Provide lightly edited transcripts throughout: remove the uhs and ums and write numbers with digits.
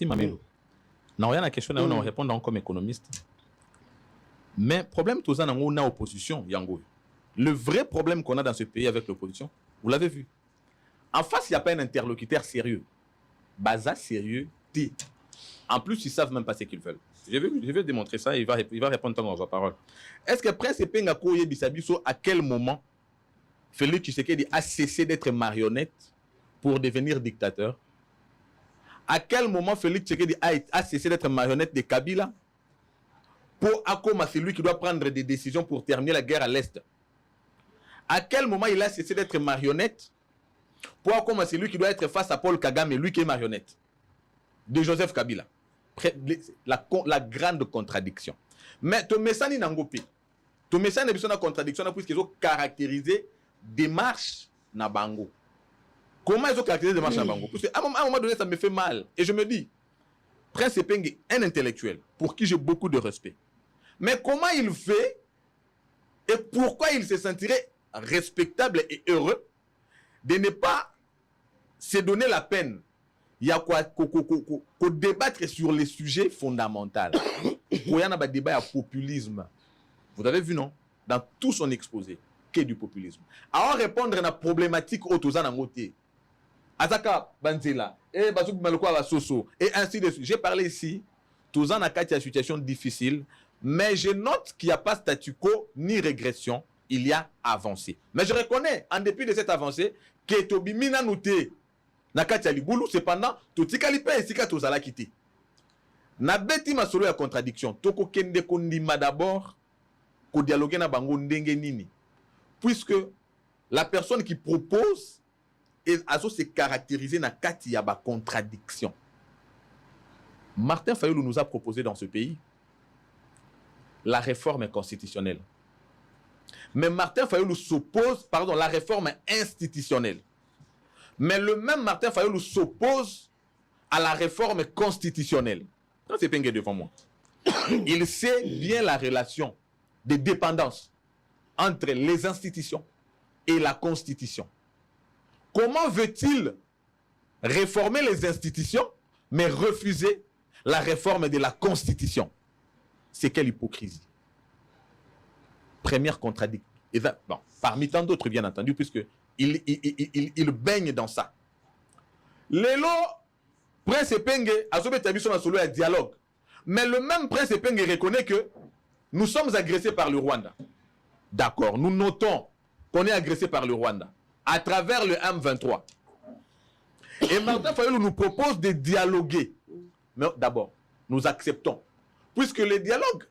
Mamelo. Non, il y a une question, on répond comme économiste. Mais problème, tout ça, on a opposition, Yango. Le vrai problème qu'on a dans ce pays avec l'opposition, vous l'avez vu. En face, il n'y a pas un interlocuteur sérieux. Baza sérieux, T. En plus, ils ne savent même pas ce qu'ils veulent. Je vais démontrer ça et il va répondre dans sa parole. Est-ce que Prince Epenga Koye Bissabiso, à quel moment Félix Tshisekedi a cessé d'être marionnette pour devenir dictateur? À quel moment Félix Tshisekedi a cessé d'être marionnette de Kabila pour Akoma, c'est lui qui doit prendre des décisions pour terminer la guerre à l'Est? À quel moment il a cessé d'être marionnette pour Akoma, c'est lui qui doit être face à Paul Kagame, lui qui est marionnette de Joseph Kabila? La grande contradiction. Mais ton message n'a ton message n'est pas une contradiction puisqu'ils ont caractérisé démarche na bango. Comment ils ont caractérisé démarche na bango? Parce qu'à un moment donné, ça me fait mal. Et je me dis, Prince Epenga, un intellectuel pour qui j'ai beaucoup de respect. Mais comment il fait et pourquoi il se sentirait respectable et heureux de ne pas se donner la peine? Il y a quoi débattre sur les sujets fondamentaux. Il y a un débat à populisme. Vous avez vu, non? Dans tout son exposé, qu'est du populisme. Alors répondre à la problématique autour de côté. Azaka Banzela, et Bazouk Malokwa Basoso, et ainsi de suite. J'ai parlé ici, tous en a une situation difficile, mais je note qu'il n'y a pas statu quo ni régression, il y a avancée. Mais je reconnais, en dépit de cette avancée, que Tobi Mina Nouté, Nakatia Liboulou, cependant, Totika Lipe et Sika Tozala quitté. Na beti ma solo ya contradiction. Toko kende kondima d'abord, ko dialoguer na bango ndenge nini. Puisque la personne qui propose a se caractérisé na kati ya ba contradiction. Martin Fayulu nous a proposé dans ce pays la réforme constitutionnelle. Mais Martin Fayulu s'oppose, pardon, la réforme institutionnelle. Mais le même Martin Fayulu s'oppose à la réforme constitutionnelle. C'est Pengue devant moi. Il sait bien la relation de dépendance entre les institutions et la Constitution. Comment veut-il réformer les institutions, mais refuser la réforme de la Constitution? C'est quelle hypocrisie. Première contradiction. Bon, parmi tant d'autres, bien entendu, puisque il baigne dans ça. Lélo, Prince Epenga a solo un dialogue. Mais le même Prince Epenga reconnaît que nous sommes agressés par le Rwanda. D'accord, nous notons qu'on est agressé par le Rwanda à travers le M23. Et Martin Fayulu nous propose de dialoguer. Mais d'abord, nous acceptons. Puisque le dialogue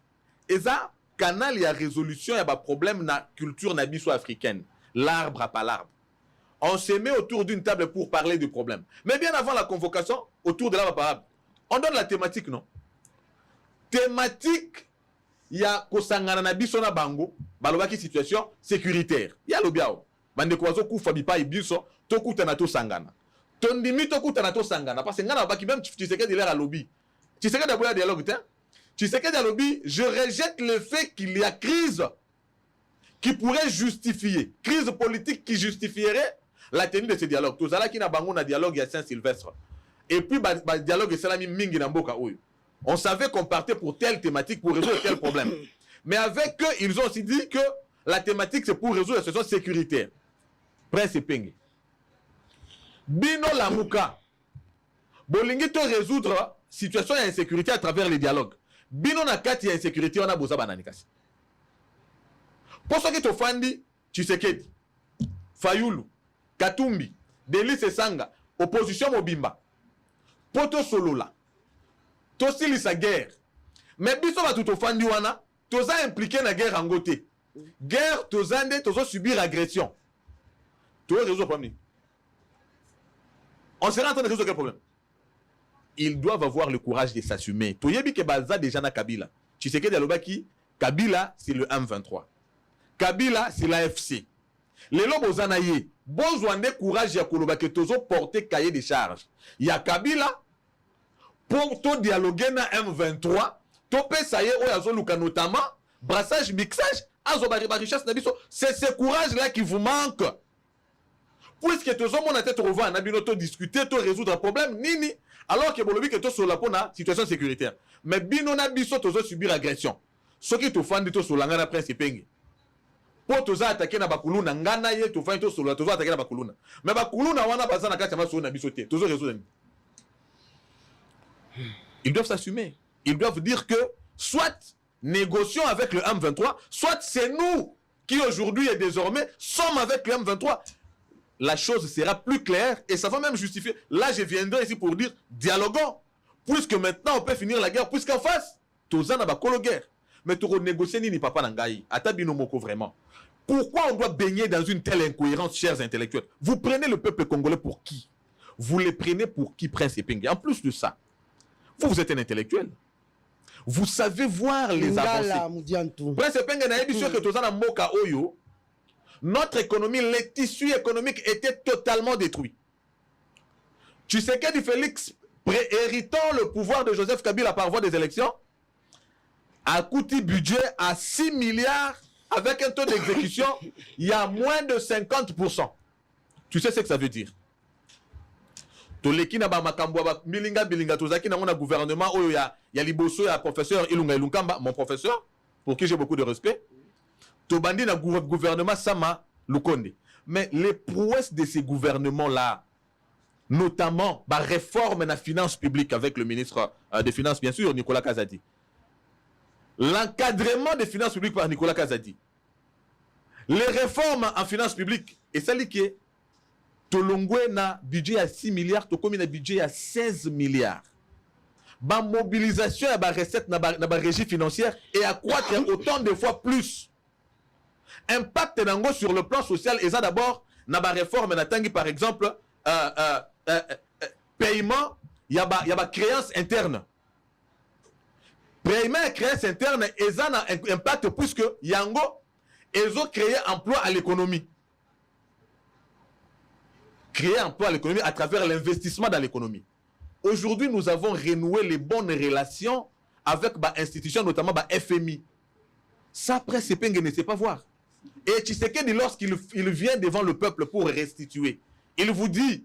est un canal, il y a résolution, il y a un problème dans la culture africaine. L'arbre à pas l'arbre. On se met autour d'une table pour parler du problème. Mais bien avant la convocation, autour de l'arbre à pas l'arbre, on donne la thématique, non? Thématique, il y a Kosangana na biso na bango, balobaki situation sécuritaire. Il y a l'obiao. Bande kwazo ku fabipa ibiso, to kutana to sangana. Tondimi to kutana to sangana. Parce que ngana baki même tu sais que de l'air à lobby. Tu sais que d'abord dialogue, tu sais que dans le lobby, je rejette le fait qu'il y a crise qui pourrait justifier, crise politique qui justifierait la tenue de ce dialogue. Tout ça là qui n'a pas un dialogue il y a Saint-Sylvestre. Et puis le dialogue c'est la mingi na mboka oyo. On savait qu'on partait pour telle thématique pour résoudre tel problème. Mais avec eux, ils ont aussi dit que la thématique c'est pour résoudre la situation sécuritaire. Prince Epenga. Bino Lamuka. Bolingi to résoudre situation d'insécurité à travers les dialogues. Bino na kati ya insécurité on a boza bananikasi. Pour ce qui te fandi, Tshisekedi, Fayulu, Katumbi, Delis Sanga, opposition Mobimba, Poto Solola, Tosili sa guerre. Mais biso ba tout fandi wana, toza impliqué na guerre en côté. Guerre tozande tozo subir agression. Tu veux résoudre le problème. On sera en train de résoudre quel problème? Ils doivent avoir le courage de s'assumer. Tu sais que Baza déjà na Kabila. Tu sais que Dialobaki, Kabila c'est le M23. Kabila c'est l'AFC. Les lobos zanaye, besoin de courage ya koloba que tozo porter cahier de charge. Il y a Kabila pour to dialoguer na M23, to pesaye oyazoluka notamment brassage mixage, azobari richesse na biso, c'est ce courage là qui vous manque. Puisque tozo mona tête revoir na bino to discuter, to résoudre un problème nini Alors que bolobi que to sur la situation sécuritaire. Mais bino na biso tozo subir agression. Ce qui te fandi to sur la ngana prince penge. Po toza attaquer na bakuluna ngana ye to fandi to sur la tozo attaquer na bakuluna. Mais bakuluna wana bazana kati ma so na biso te. Tozo résoudre. Ils doivent s'assumer. Ils doivent dire que soit négocions avec le M23, soit c'est nous qui aujourd'hui et désormais sommes avec le M23. La chose sera plus claire et ça va même justifier. Là, je viendrai ici pour dire dialoguons. Puisque maintenant, on peut finir la guerre. Puisqu'en face, tous en a guerre. Mais tu renégocier ni papa nangaï. Atabino moko vraiment. Pourquoi on doit baigner dans une telle incohérence, chers intellectuels? Vous prenez le peuple congolais pour qui? Vous les prenez pour qui, Prince Epenge? En plus de ça, vous êtes un intellectuel. Vous savez voir les avancées. Prince Epenge n'a pas sûr que tous en a moka oyo. Notre économie, les tissus économiques étaient totalement détruits. Tu sais que Félix, héritant le pouvoir de Joseph Kabila par voie des élections, a coûté budget à 6 milliards avec un taux d'exécution, il y a moins de 50%. Tu sais ce que ça veut dire? Toleki na ba makambo ba milinga bilinga tozaki na mona gouvernement oyo ya liboso ya professeur Ilunga Ilunkamba, mon professeur, pour qui j'ai beaucoup de respect. Tobandi na gouvernement Sama Lukonde. Mais les prouesses de ces gouvernements-là, notamment la réforme de la finance publique avec le ministre des Finances, bien sûr, Nicolas Kazadi. L'encadrement des finances publiques par Nicolas Kazadi. Les réformes en finances publiques, et ça qui est Tolongwe na budget à 6 milliards, Tokomi na budget à 16 milliards. La mobilisation et la recette dans la régie financière et accroître autant de fois plus. Impact sur le plan social et ça d'abord na ba réforme na tangi par exemple paiement il y a ba créance interne paiement et créance interne et ça na impact puisque yango ils ont créé emploi à l'économie, créer emploi à l'économie à travers l'investissement dans l'économie. Aujourd'hui nous avons renoué les bonnes relations avec ba institutions notamment ba FMI. Ça Prince Epenge ne sait pas voir. Et Tshisekedi, lorsqu'il vient devant le peuple pour restituer, il vous dit,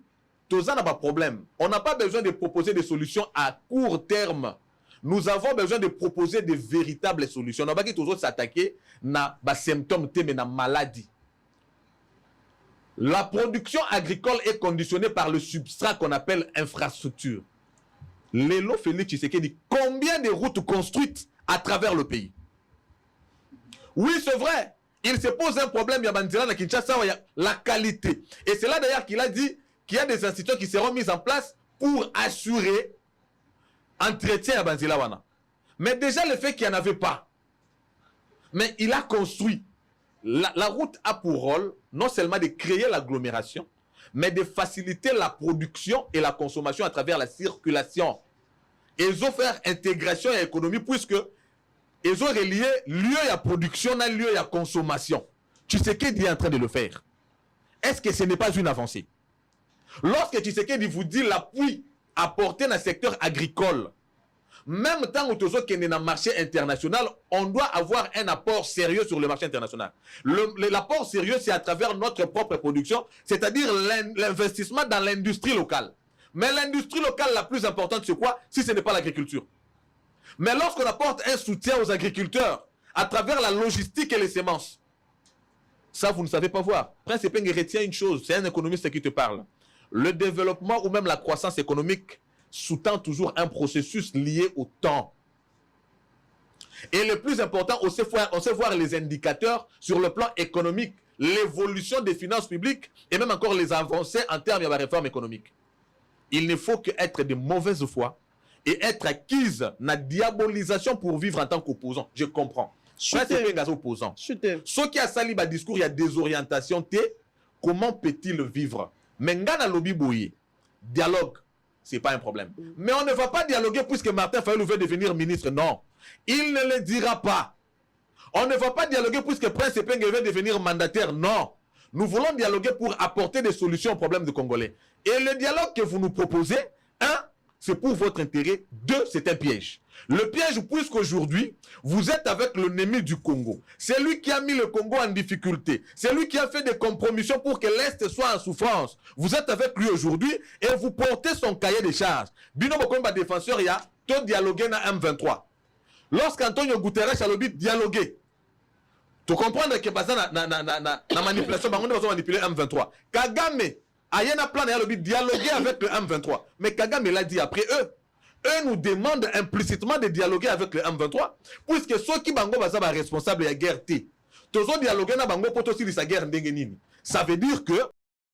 Toza n'a pas de problème. On n'a pas besoin de proposer des solutions à court terme. Nous avons besoin de proposer de véritables solutions. On n'a pas besoin de s'attaquer à des symptômes, à des maladies. La production agricole est conditionnée par le substrat qu'on appelle infrastructure. Lélo Félix Tshisekedi, combien de routes construites à travers le pays? Oui, c'est vrai. Il se pose un problème, il y a Kinshasa, la qualité. Et c'est là d'ailleurs qu'il a dit qu'il y a des institutions qui seront mises en place pour assurer entretien à Banzila. Mais déjà le fait qu'il n'y en avait pas. Mais il a construit. La route a pour rôle non seulement de créer l'agglomération, mais de faciliter la production et la consommation à travers la circulation. Et ils ont fait intégration et économie puisque ils ont relié lieu à production à lieu à consommation. Tshisekedi est en train de le faire. Est-ce que ce n'est pas une avancée? Lorsque Tshisekedi vous dit l'appui apporté dans le secteur agricole, même tant que nous sommes dans le marché international, on doit avoir un apport sérieux sur le marché international. L'apport sérieux, c'est à travers notre propre production, c'est-à-dire l'investissement dans l'industrie locale. Mais l'industrie locale la plus importante, c'est quoi? Si ce n'est pas l'agriculture. Mais lorsqu'on apporte un soutien aux agriculteurs à travers la logistique et les semences, ça vous ne savez pas voir. Prince Epenge retient une chose, c'est un économiste qui te parle. Le développement ou même la croissance économique sous-tend toujours un processus lié au temps. Et le plus important, on sait voir les indicateurs sur le plan économique, l'évolution des finances publiques et même encore les avancées en termes de la réforme économique. Il ne faut qu'être de mauvaise foi et être acquise dans la diabolisation pour vivre en tant qu'opposant. Je comprends. Prince Epenge est opposant. Ce qui a sali le discours, il y a des orientations. Comment peut-il vivre? Mais ngana lobi boye. Dialogue, ce n'est pas un problème. Mais on ne va pas dialoguer puisque Martin Fayulu veut devenir ministre. Non. Il ne le dira pas. On ne va pas dialoguer puisque Prince Epenge veut devenir mandataire. Non. Nous voulons dialoguer pour apporter des solutions aux problèmes des Congolais. Et le dialogue que vous nous proposez, c'est pour votre intérêt. 2, c'est un piège. Le piège, puisqu'aujourd'hui, vous êtes avec l'ennemi du Congo. C'est lui qui a mis le Congo en difficulté. C'est lui qui a fait des compromissions pour que l'Est soit en souffrance. Vous êtes avec lui aujourd'hui et vous portez son cahier de charges. Bino Bokomba défenseur, il y a tout dialogué dans M23. Lorsqu'Antonio Guterres a le but dialoguer, tu comprends que la manipulation, on va manipuler M23. Kagame, il y a un plan, il y a le but dialoguer avec le M23. Mais Kagame l'a dit après eux. Eux nous demandent implicitement de dialoguer avec le M23, puisque ceux qui bango sont responsables de la guerre, tous dialoguer na bango pour aussi sa guerre ndengenini. Ça veut dire que